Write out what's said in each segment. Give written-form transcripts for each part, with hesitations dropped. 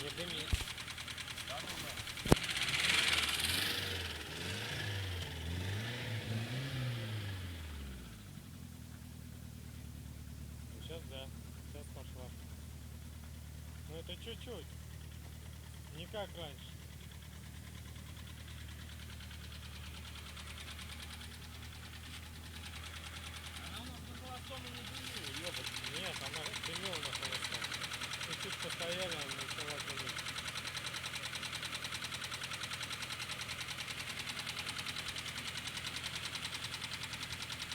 Не дымит. Да, ну да. Сейчас да. Сейчас пошла. Но это чуть-чуть. Не как раньше. Она у нас на холостом и не дымила, ёбать. Нет, она дымила на холостом. Чуть-чуть постояли, она начала дымить.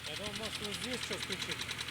Я думал, может, вот здесь что включить.